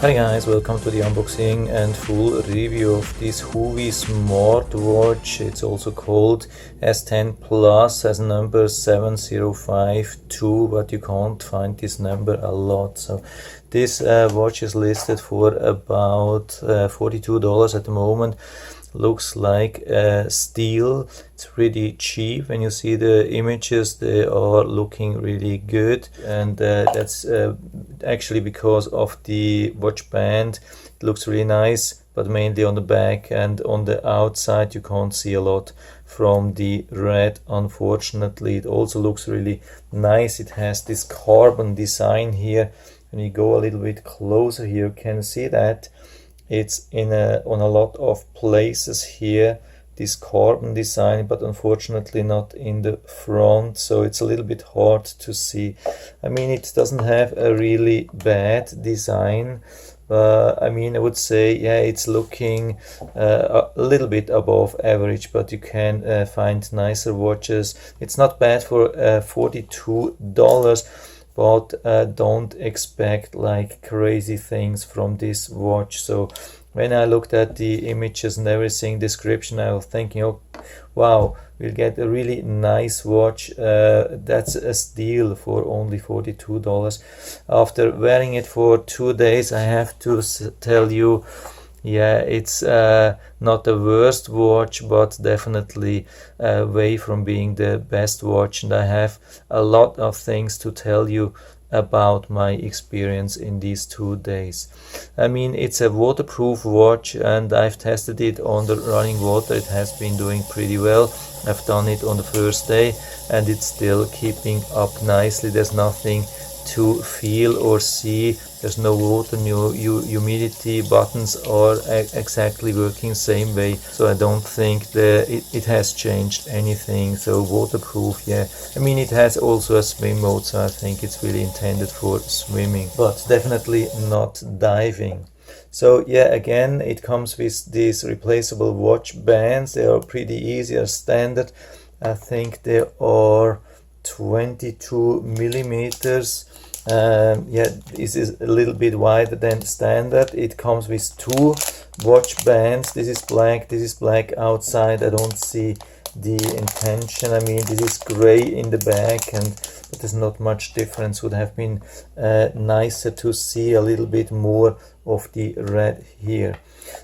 Hi guys, welcome to the unboxing and full review of this HOOWE smartwatch. It's also called S10 Plus, as number 7052, but you can't find this number a lot. So this watch is listed for about $42 at the moment. Looks like steel. It's pretty cheap. When you see the images, they are looking really good, and that's actually because of the watch band. It looks really nice, but mainly on the back and on the outside you can't see a lot from the red, unfortunately. It also looks really nice. It has this carbon design here. When you go a little bit closer here, you can see that it's on a lot of places here, this carbon design, but unfortunately not in the front, so it's a little bit hard to see. I mean, it doesn't have a really bad design. I mean, I would say, yeah, it's looking a little bit above average, but you can find nicer watches. It's not bad for $42. But don't expect like crazy things from this watch. So when I looked at the images and everything, description, I was thinking, oh wow, we'll get a really nice watch. That's a steal for only $42. After wearing it for 2 days, I have to tell you, yeah, it's not the worst watch, but definitely away from being the best watch. And I have a lot of things to tell you about my experience in these 2 days. I mean, it's a waterproof watch, and I've tested it on the running water. It has been doing pretty well. I've done it on the first day, and it's still keeping up nicely. There's nothing to feel or see. There's no water, no humidity. Buttons are exactly working same way, so I don't think it has changed anything. So waterproof, yeah. I mean, it has also a swim mode, so I think it's really intended for swimming, but definitely not diving. So yeah, again, it comes with these replaceable watch bands. They are pretty easy, are standard. I think they are 22 millimeters. Yeah, this is a little bit wider than standard. It comes with 2 watch bands. This is black outside. I don't see the intention. I mean, this is gray in the back, but there's not much difference. Would have been nicer to see a little bit more of the red here.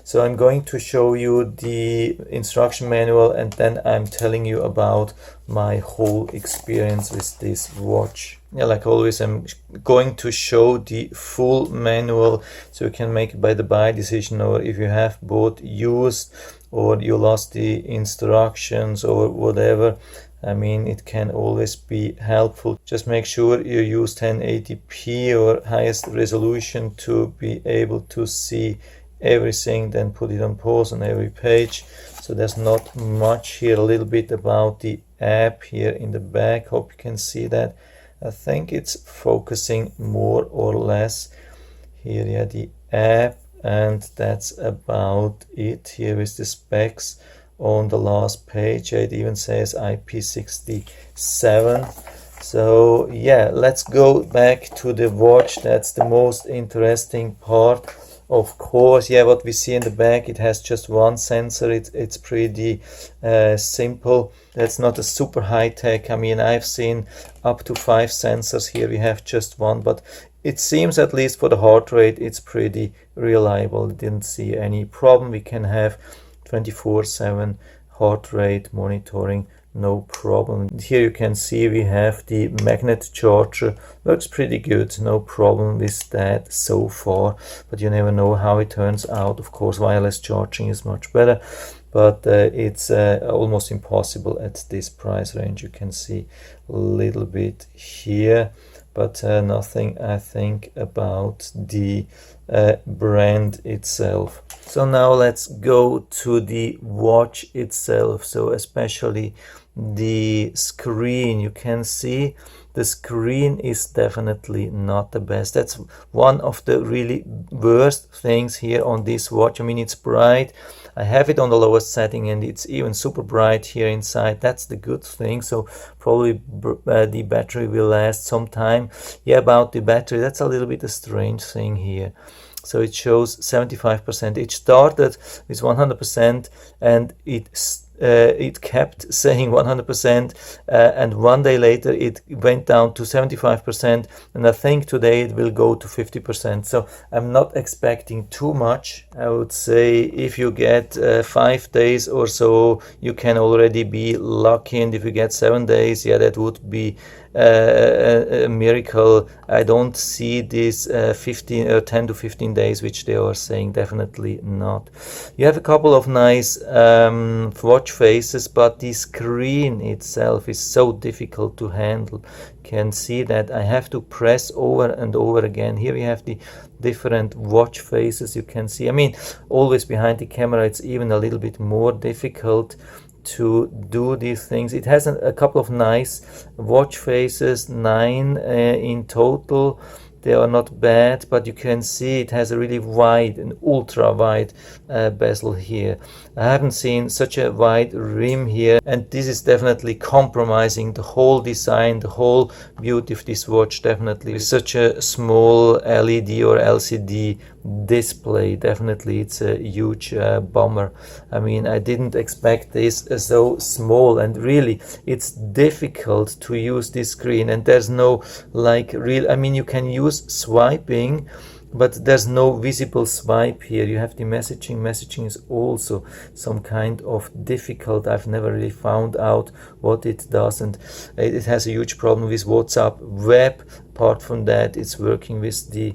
So I'm going to show you the instruction manual, and then I'm telling you about my whole experience with this watch. Yeah, like always, I'm going to show the full manual so you can make by the buy decision, or if you have bought used or you lost the instructions or whatever. I mean, it can always be helpful. Just make sure you use 1080p or highest resolution to be able to see everything, then put it on pause on every page. So there's not much here. A little bit about the app here in the back. Hope you can see that. I think it's focusing more or less here. Yeah, the app, and that's about it. Here is the specs on the last page. It even says IP67. So yeah, let's go back to the watch. That's the most interesting part. Of course, yeah, what we see in the back, it has just one sensor. It's pretty simple. That's not a super high tech. I mean, I've seen up to 5 sensors. Here we have just one, but it seems, at least for the heart rate, it's pretty reliable. Didn't see any problem. We can have 24/7 heart rate monitoring, no problem. Here you can see we have the magnet charger. Works pretty good, no problem with that so far, but you never know how it turns out. Of course, wireless charging is much better, but it's almost impossible at this price range. You can see a little bit here, but nothing, I think, about the brand itself. So now let's go to the watch itself. So especially the screen, you can see the screen is definitely not the best. That's one of the really worst things here on this watch. I mean, it's bright. I have it on the lowest setting, and it's even super bright here inside. That's the good thing. So probably the battery will last some time. Yeah, about the battery, that's a little bit a strange thing here. So it shows 75%. It started with 100% and it kept saying 100%, and one day later it went down to 75%, and I think today it will go to 50%. So I'm not expecting too much. I would say if you get 5 days or so, you can already be lucky, and if you get 7 days, yeah, that would be a miracle. I don't see this 15 or 10 to 15 days which they are saying, definitely not. You have a couple of nice watch faces, but the screen itself is so difficult to handle. You can see that I have to press over and over again. Here we have the different watch faces. You can see, I mean, always behind the camera it's even a little bit more difficult to do these things. It has a couple of nice watch faces, 9 in total. They are not bad, but you can see it has a really wide and ultra wide bezel here. I haven't seen such a wide rim here, and this is definitely compromising the whole design, the whole beauty of this watch. Definitely with such a small LED or LCD display, definitely it's a huge bummer. I mean, I didn't expect this so small, and really it's difficult to use this screen, and there's no like real, I mean, you can use swiping, but there's no visible swipe here. You have the messaging is also some kind of difficult. I've never really found out what it does, and it has a huge problem with WhatsApp web. Apart from that, it's working with the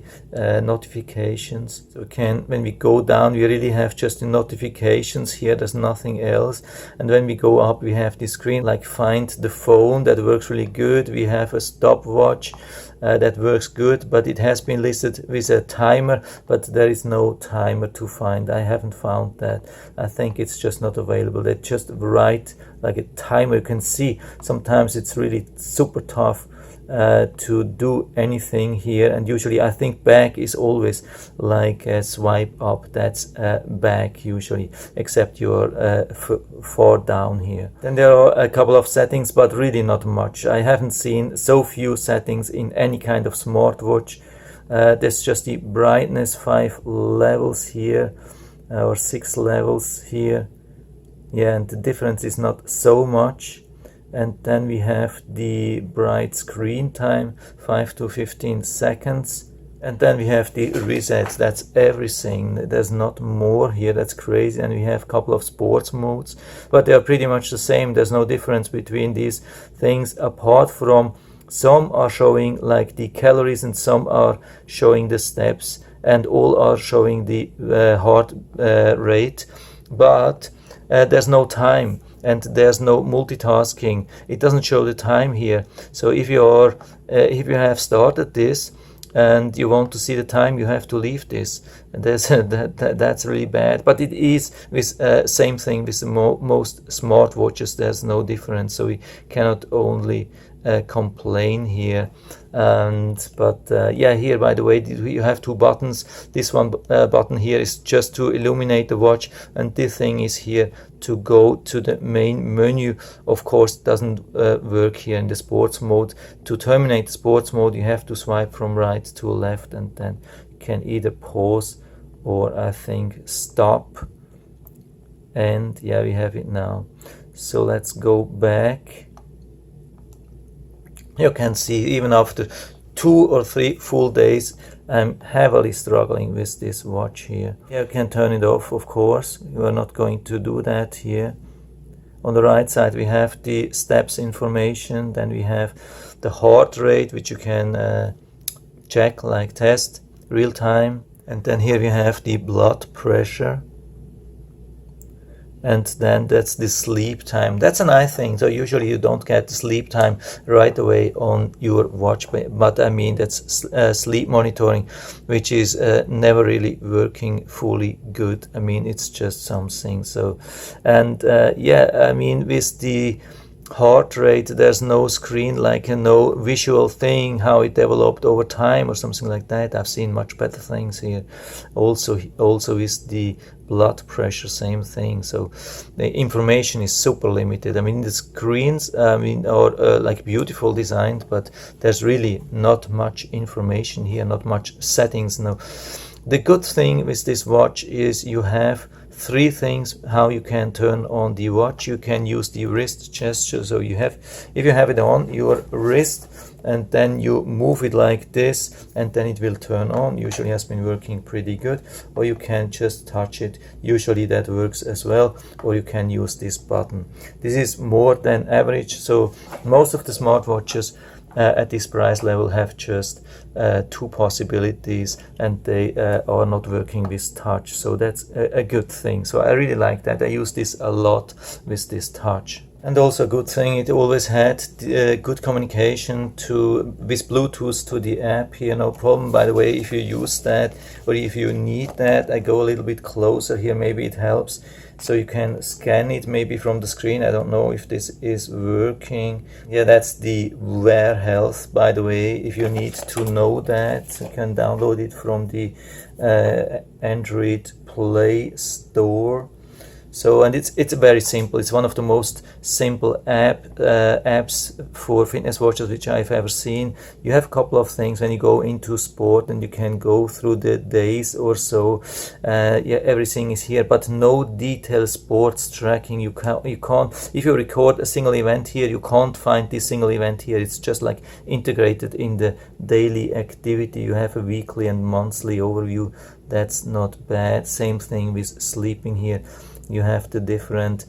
notifications. So when we go down, we really have just the notifications here, there's nothing else. And when we go up, we have the screen like find the phone, that works really good. We have a stopwatch that works good, but it has been listed with a timer, but there is no timer to find. I haven't found that. I think it's just not available. They just write like a timer. You can see sometimes it's really super tough to do anything here, and usually I think back is always like a swipe up. That's back usually, except you're far down here. Then there are a couple of settings, but really not much. I haven't seen so few settings in any kind of smartwatch. There's just the brightness, 5 levels here, or 6 levels here. Yeah, and the difference is not so much. And then we have the bright screen time, 5 to 15 seconds. And then we have the resets. That's everything. There's not more here. That's crazy. And we have a couple of sports modes, but they are pretty much the same. There's no difference between these things, apart from some are showing like the calories and some are showing the steps, and all are showing the heart rate, but there's no time. And there's no multitasking. It doesn't show the time here. So if you have started this and you want to see the time, you have to leave this. And that's really bad. But it is with same thing with the most smartwatches. There's no difference. So we cannot only complain here. But yeah, here by the way you have 2 buttons. This one button here is just to illuminate the watch, and this thing is here to go to the main menu. Of course doesn't work here in the sports mode. To terminate the sports mode, you have to swipe from right to left, and then you can either pause or I think stop. And yeah, we have it now. So let's go back. You can see even after 2 or 3 full days, I'm heavily struggling with this watch here. You can turn it off, of course. You are not going to do that here. On the right side we have the steps information. Then we have the heart rate, which you can check, like test, real time. And then here we have the blood pressure. And then that's the sleep time. That's a nice thing. So usually you don't get the sleep time right away on your watch, but I mean that's sleep monitoring, which is never really working fully good. I mean, it's just something. So, and yeah, I mean with the heart rate, there's no screen, like no visual thing how it developed over time or something like that. I've seen much better things here. Also with the blood pressure, same thing. So the information is super limited. I mean, the screens, I mean, are like beautiful designed, but there's really not much information here, not much settings. No. The good thing with this watch is you have 3 things how you can turn on the watch. You can use the wrist gesture, so you have, if you have it on your wrist and then you move it like this and then it will turn on. Usually has been working pretty good. Or you can just touch it, usually that works as well. Or you can use this button. This is more than average, so most of the smartwatches at this price level have just 2 possibilities, and they are not working with touch, so that's a good thing. So I really like that. I use this a lot with this touch. And also a good thing, it always had good communication with Bluetooth to the app here, no problem. By the way, if you use that or if you need that, I go a little bit closer here, maybe it helps. So you can scan it maybe from the screen. I don't know if this is working. Yeah, that's the WearHealth, by the way. If you need to know that, you can download it from the Android Play Store. So, and it's very simple. It's one of the most simple apps for fitness watches which I've ever seen. You have a couple of things when you go into sport, and you can go through the days or so. Yeah, everything is here, but no detailed sports tracking. You can't. If you record a single event here, you can't find this single event here. It's just like integrated in the daily activity. You have a weekly and monthly overview. That's not bad. Same thing with sleeping here. You have the different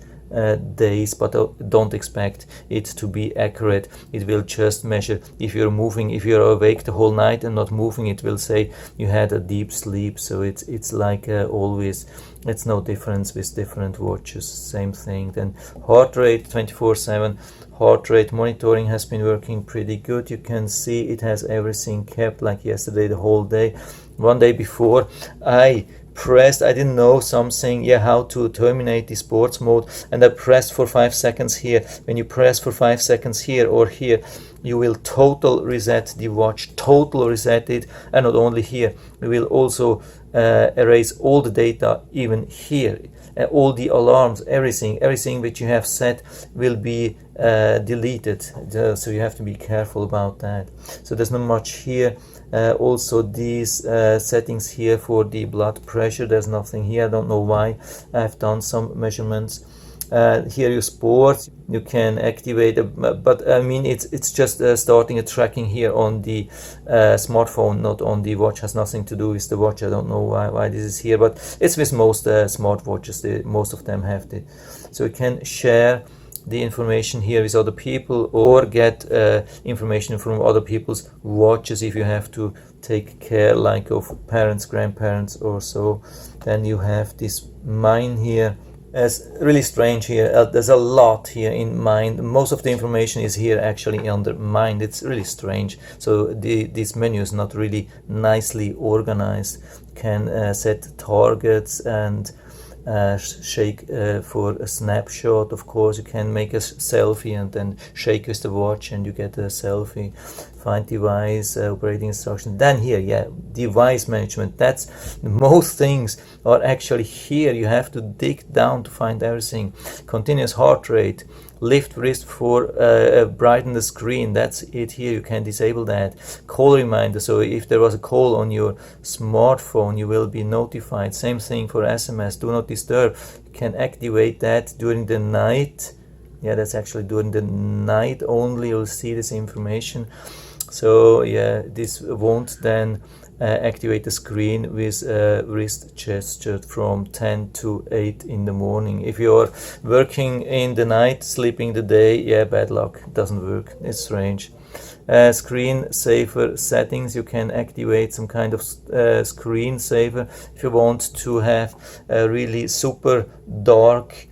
days, but don't expect it to be accurate. It will just measure if you're moving. If you're awake the whole night and not moving, it will say you had a deep sleep. So it's like always, it's no difference with different watches. Same thing. Then heart rate 24/7. Heart rate monitoring has been working pretty good. You can see it has everything kept like yesterday, the whole day. One day before I didn't know something, yeah, how to terminate the sports mode, and I pressed for 5 seconds here. When you press for 5 seconds here or here, you will total reset the watch, total reset it, and not only here, you will also erase all the data, even here. All the alarms, everything which you have set will be deleted. So you have to be careful about that. So there's not much here. Also these settings here for the blood pressure, there's nothing here. I don't know why. I've done some measurements. Here you sport, you can activate, but I mean it's just starting a tracking here on the smartphone, not on the watch. Has nothing to do with the watch. I don't know why this is here, but it's with most smartwatches. Most of them have it. So you can share the information here with other people, or get information from other people's watches if you have to take care like of parents, grandparents or so. Then you have this mine here. It's really strange here. There's a lot here in mind. Most of the information is here actually under mind. It's really strange. So this menu is not really nicely organized. You can set targets and shake for a snapshot. Of course, you can make a selfie and then shake with the watch and you get a selfie. Find device, operating instructions. Then here, yeah, device management. That's most things are actually here. You have to dig down to find everything. Continuous heart rate, lift wrist for brighten the screen. That's it here. You can disable that. Call reminder. So if there was a call on your smartphone, you will be notified. Same thing for SMS. Do not disturb. You can activate that during the night. Yeah, that's actually during the night only. You'll see this information. So yeah, this won't then activate the screen with wrist gesture from 10 to 8 in the morning. If you're working in the night, sleeping the day, yeah, bad luck. It doesn't work. It's strange. Screen saver settings. You can activate some kind of screen saver if you want to have a really super dark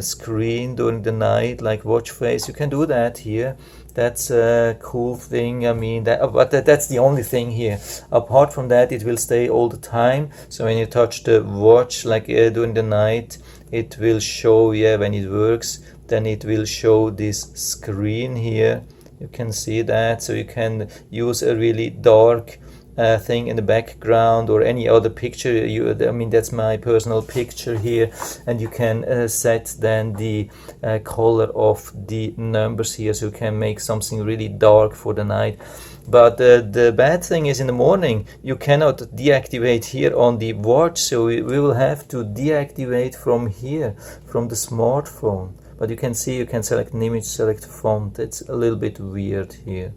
screen during the night, like watch face. You can do that here. That's a cool thing. I mean, that's the only thing here. Apart from that, it will stay all the time. So when you touch the watch, like during the night, it will show, yeah, when it works, then it will show this screen here. You can see that. So you can use a really dark thing in the background or any other picture. I mean, that's my personal picture here, and you can set then the color of the numbers here, so you can make something really dark for the night. But the bad thing is in the morning you cannot deactivate here on the watch, so we will have to deactivate from here, from the smartphone. But you can see, you can select an image, select font. It's a little bit weird here.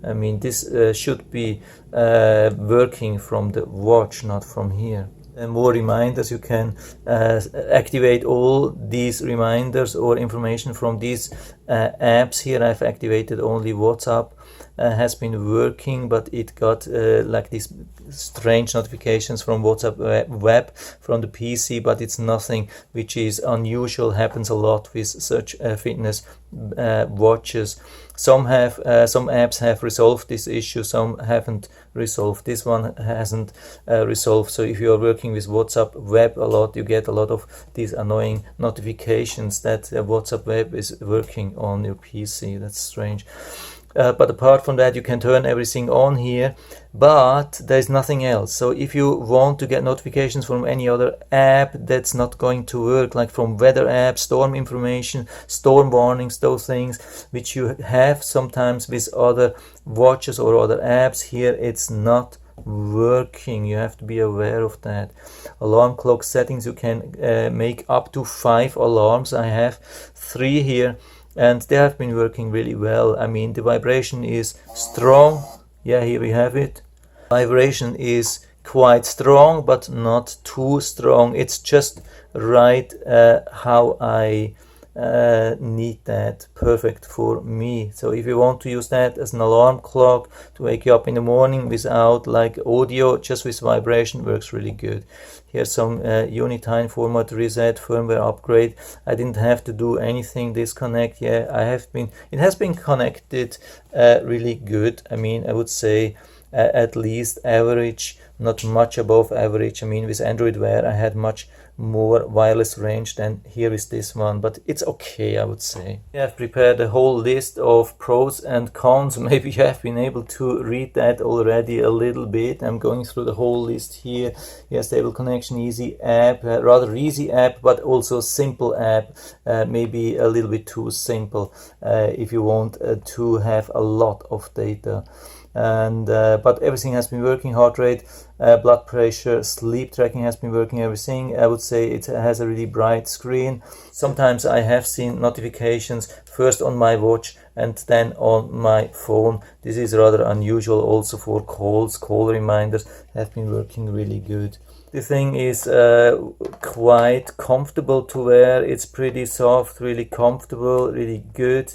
I mean, this should be working from the watch, not from here. And more reminders, you can activate all these reminders or information from these apps here. I've activated only WhatsApp. Has been working, but it got like these strange notifications from WhatsApp web from the PC, but it's nothing which is unusual, happens a lot with such fitness watches. Some apps have resolved this issue, some haven't resolved. This one hasn't resolved. So if you are working with WhatsApp web a lot, you get a lot of these annoying notifications that WhatsApp web is working on your PC. That's strange. But apart from that, you can turn everything on here, but there's nothing else. So if you want to get notifications from any other app, that's not going to work, like from weather apps, storm information, storm warnings, those things which you have sometimes with other watches or other apps. Here it's not working. You have to be aware of that. Alarm clock settings, you can make up to 5 alarms. I have 3 here, and they have been working really well. I mean, the vibration is strong. Yeah, here we have it. Vibration is quite strong, but not too strong. It's just right how I need that, perfect for me. So if you want to use that as an alarm clock to wake you up in the morning without like audio, just with vibration, works really good. Here's some Unitime format reset, firmware upgrade. I didn't have to do anything, disconnect. Yeah, it has been connected really good. I mean, I would say at least average, not much above average. I mean, with Android Wear I had much more wireless range than here is this one, but it's okay, I would say. I have prepared a whole list of pros and cons. Maybe you have been able to read that already a little bit. I'm going through the whole list here. Yeah, stable connection, easy app, rather easy app, but also simple app, maybe a little bit too simple if you want to have a lot of data. And but everything has been working. Heart rate, blood pressure, sleep tracking has been working. Everything, I would say, it has a really bright screen. Sometimes I have seen notifications first on my watch and then on my phone. This is rather unusual. Also for calls, call reminders have been working really good. The thing is quite comfortable to wear. It's pretty soft, really comfortable, really good,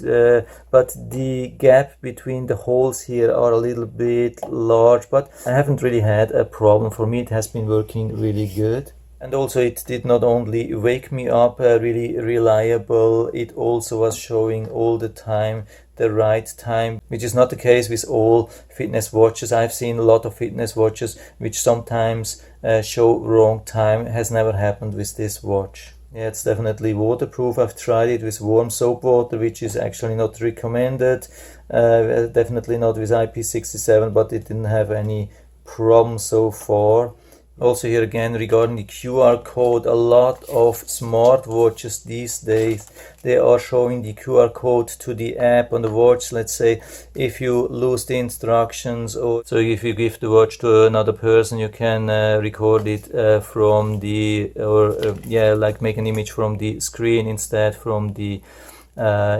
but the gap between the holes here are a little bit large, but I haven't really had a problem. For me it has been working really good. And also it did not only wake me up really reliable, it also was showing all the time the right time, which is not the case with all fitness watches. I've seen a lot of fitness watches which sometimes show wrong time. It has never happened with this watch. Yeah, it's definitely waterproof. I've tried it with warm soap water, which is actually not recommended. Definitely not with IP67, but it didn't have any problem so far. Also here again regarding the QR code, a lot of smartwatches these days, they are showing the QR code to the app on the watch. Let's say if you lose the instructions, or so if you give the watch to another person, you can record it from the, or yeah, like make an image from the screen instead from the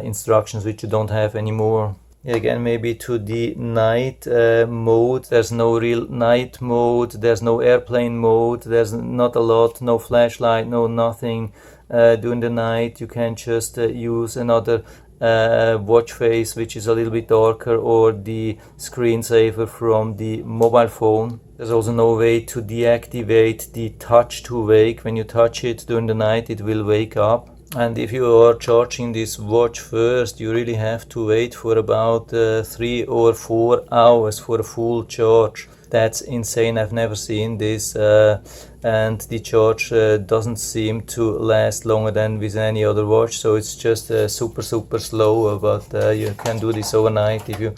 instructions which you don't have anymore. Yeah, again, maybe to the night mode. There's no real night mode, there's no airplane mode, there's not a lot, no flashlight, no nothing during the night. You can just use another watch face which is a little bit darker, or the screensaver from the mobile phone. There's also no way to deactivate the touch to wake. When you touch it during the night, it will wake up. And if you are charging this watch first, you really have to wait for about 3 or 4 hours for a full charge. That's insane. I've never seen this, and the charge doesn't seem to last longer than with any other watch, so it's just super slow, but you can do this overnight if you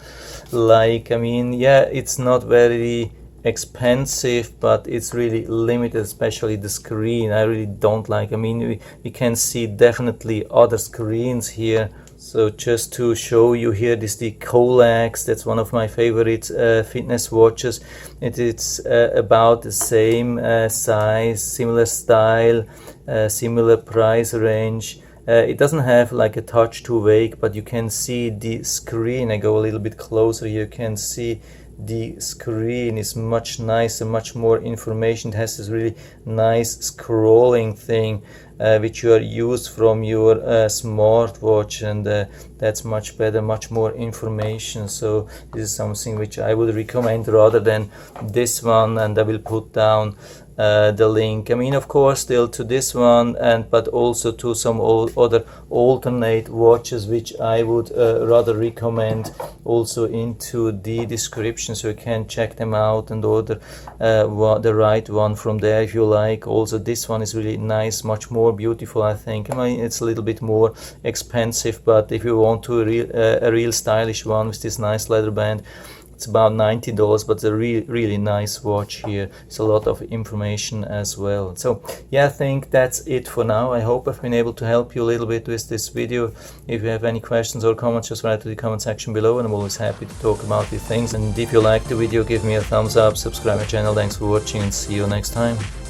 like. I mean, yeah, it's not very expensive, but it's really limited, especially the screen. I really don't like. I mean, we can see definitely other screens here. So just to show you here, this is the GOKOO. That's one of my favorite fitness watches. It's about the same size, similar style, similar price range. It doesn't have like a touch to wake, but you can see the screen. I go a little bit closer here. You can see the screen is much nicer, much more information. It has this really nice scrolling thing which you are used from your smartwatch, and that's much better, much more information. So this is something which I would recommend rather than this one, and I will put down the link. I mean, of course, still to this one, but also to some other alternate watches which I would rather recommend also into the description, so you can check them out and order the right one from there if you like. Also, this one is really nice, much more beautiful, I think. I mean, it's a little bit more expensive, but if you want to a real stylish one with this nice leather band, it's about $90, but it's a really nice watch here. It's a lot of information as well. So yeah, I think that's it for now. I hope I've been able to help you a little bit with this video. If you have any questions or comments, just write to the comment section below, and I'm always happy to talk about these things. And if you liked the video, give me a thumbs up, subscribe my channel. Thanks for watching, and see you next time.